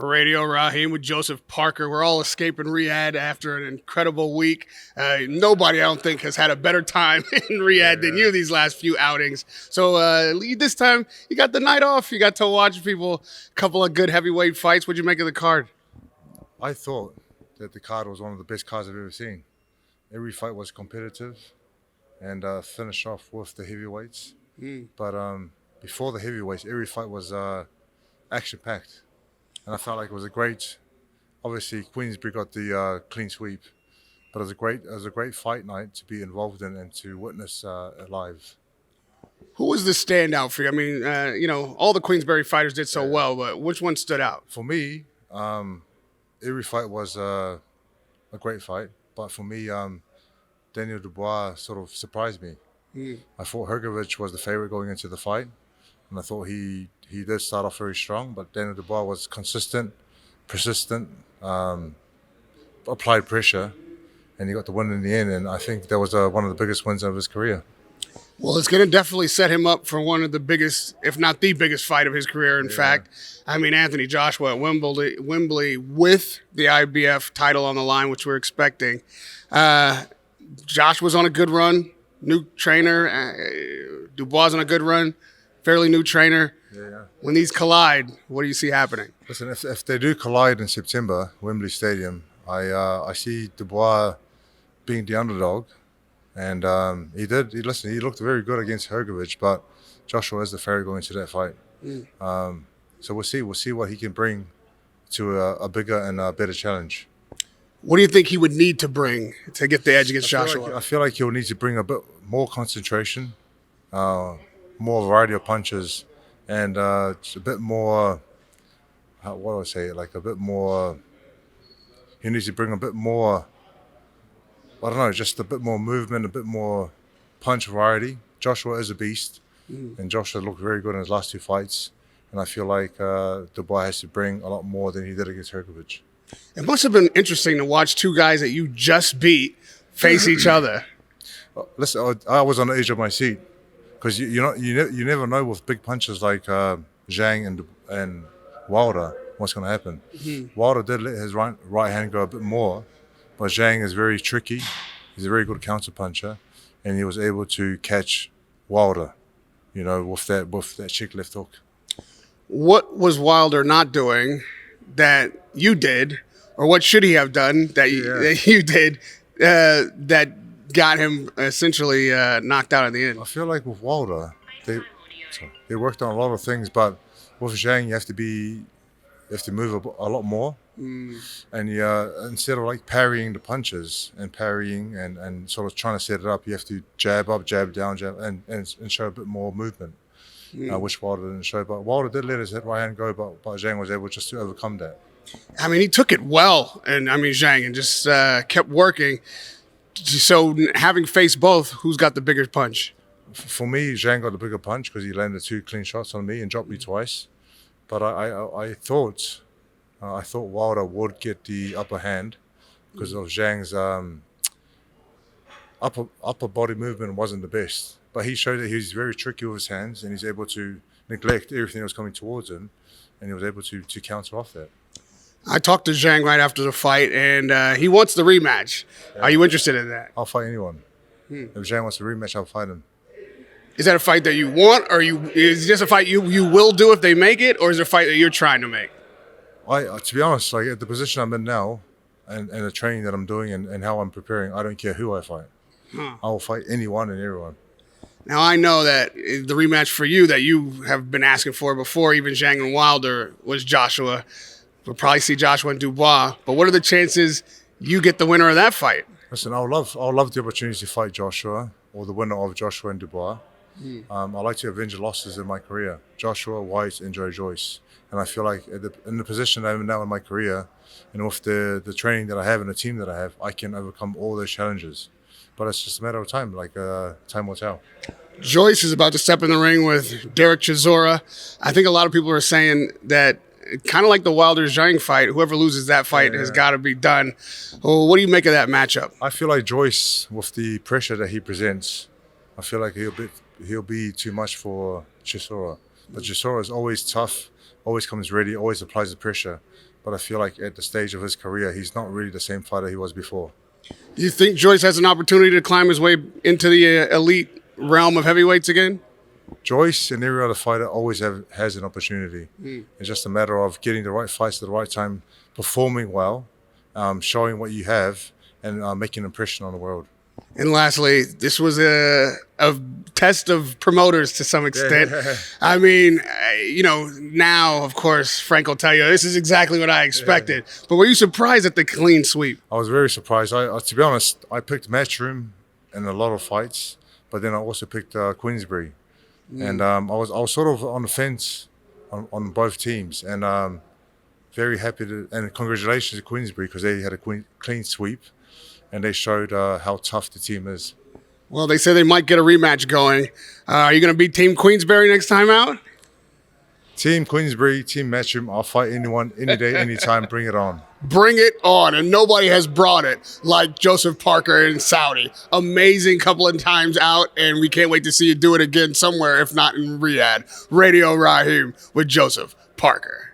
Radio Rahim with Joseph Parker. We're all escaping Riyadh after an incredible week. Nobody, I don't think, has had a better time in Riyadh than you these last few outings. So this time, you got the night off. You got to watch people, a couple of good heavyweight fights. What'd you make of the card? I thought that the card was one of the best cards I've ever seen. Every fight was competitive and finished off with the heavyweights. But before the heavyweights, every fight was action-packed. And I felt like it was a great, obviously Queensbury got the clean sweep, but it was a great fight night to be involved in and to witness live. Who was the standout for you? I mean, all the Queensbury fighters did so well, but which one stood out? For me, every fight was a great fight, but for me, Daniel Dubois sort of surprised me. I thought Hrgovic was the favorite going into the fight, and I thought he did start off very strong, but Daniel Dubois was consistent, persistent, applied pressure, and he got the win in the end, and I think that was one of the biggest wins of his career. Well, it's going to definitely set him up for one of the biggest, if not the biggest fight of his career, in fact. I mean, Anthony Joshua at Wembley with the IBF title on the line, which we're expecting. Joshua's on a good run, new trainer. Dubois on a good run, fairly new trainer. When these collide, what do you see happening? Listen, if they do collide in September, Wembley Stadium, I see Dubois being the underdog. And he looked very good against Hergovich, but Joshua is the favorite going into that fight. So we'll see what he can bring to a bigger and a better challenge. What do you think he would need to bring to get the edge against Joshua? I feel like he'll need to bring a bit more concentration, more variety of punches, and just a bit more, what do I say, like a bit more, he needs to bring a bit more, I don't know, just a bit more movement, a bit more punch variety. Joshua is a beast, and Joshua looked very good in his last two fights, and I feel like Dubois has to bring a lot more than he did against Hergovich. It must have been interesting to watch two guys that you just beat face each other. Listen, I was on the edge of my seat because you never know with big punches like Zhang and Wilder what's going to happen. Wilder did let his right hand go a bit more, but Zhang is very tricky. He's a very good counter puncher, and he was able to catch Wilder, with that cheek left hook. What was Wilder not doing that you did, or what should he have done that you did that got him essentially knocked out at the end? I feel like with Wilder, they worked on a lot of things, but with Zhang, you have to move a lot more. And instead of like parrying the punches and parrying and sort of trying to set it up, you have to jab up, jab down, jab, and show a bit more movement, which Wilder didn't show. But Wilder did let his right hand go, but Zhang was able just to overcome that. I mean, he took it well, Zhang, and just kept working. So having faced both, who's got the bigger punch? For me, Zhang got the bigger punch because he landed 2 clean shots on me and dropped me twice. But I thought Wilder would get the upper hand because of Zhang's upper body movement wasn't the best. But he showed that he's very tricky with his hands and he's able to neglect everything that was coming towards him, and he was able to counter off that. I talked to Zhang right after the fight, and he wants the rematch. Are you interested in that? I'll fight anyone. If Zhang wants a rematch, I'll fight him. Is that a fight that you want, or is it just a fight you will do if they make it, or is it a fight that you're trying to make? To be honest, like at the position I'm in now, and the training that I'm doing and how I'm preparing, I don't care who I fight. I will fight anyone and everyone. Now I know that the rematch for you that you have been asking for before even Zhang and Wilder was Joshua. We'll probably see Joshua and Dubois, but what are the chances you get the winner of that fight? Listen, I'll love the opportunity to fight Joshua or the winner of Joshua and Dubois. I like to avenge losses in my career. Joshua, White, and Joyce. And I feel like in the position I'm in now in my career, and with the training that I have and the team that I have, I can overcome all those challenges. But it's just a matter of time, time will tell. Joyce is about to step in the ring with Chisora. I think a lot of people are saying that kind of like the Wilder-Zhang fight, whoever loses that fight has got to be done. Well, what do you make of that matchup? I feel like Joyce, with the pressure that he presents, I feel like he'll be too much for Chisora. But Chisora is always tough, always comes ready, always applies the pressure. But I feel like at the stage of his career, he's not really the same fighter he was before. Do you think Joyce has an opportunity to climb his way into the elite realm of heavyweights again? Joyce and every other fighter always has an opportunity. It's just a matter of getting the right fights at the right time, performing well, showing what you have, and making an impression on the world. And lastly, this was a test of promoters to some extent. Yeah. I mean, now, of course, Frank will tell you, this is exactly what I expected. Yeah. But were you surprised at the clean sweep? I was very surprised. To be honest, I picked Matchroom in a lot of fights, but then I also picked Queensbury. And I was sort of on the fence on both teams. And very happy and congratulations to Queensbury because they had a clean sweep. And they showed how tough the team is. Well, they say they might get a rematch going. Are you going to beat Team Queensbury next time out? Team Queensbury, Team Matchroom, I'll fight anyone, any day, anytime. Bring it on. Bring it on. And nobody has brought it like Joseph Parker in Saudi. Amazing couple of times out, and we can't wait to see you do it again somewhere, if not in Riyadh. Radio Rahim with Joseph Parker.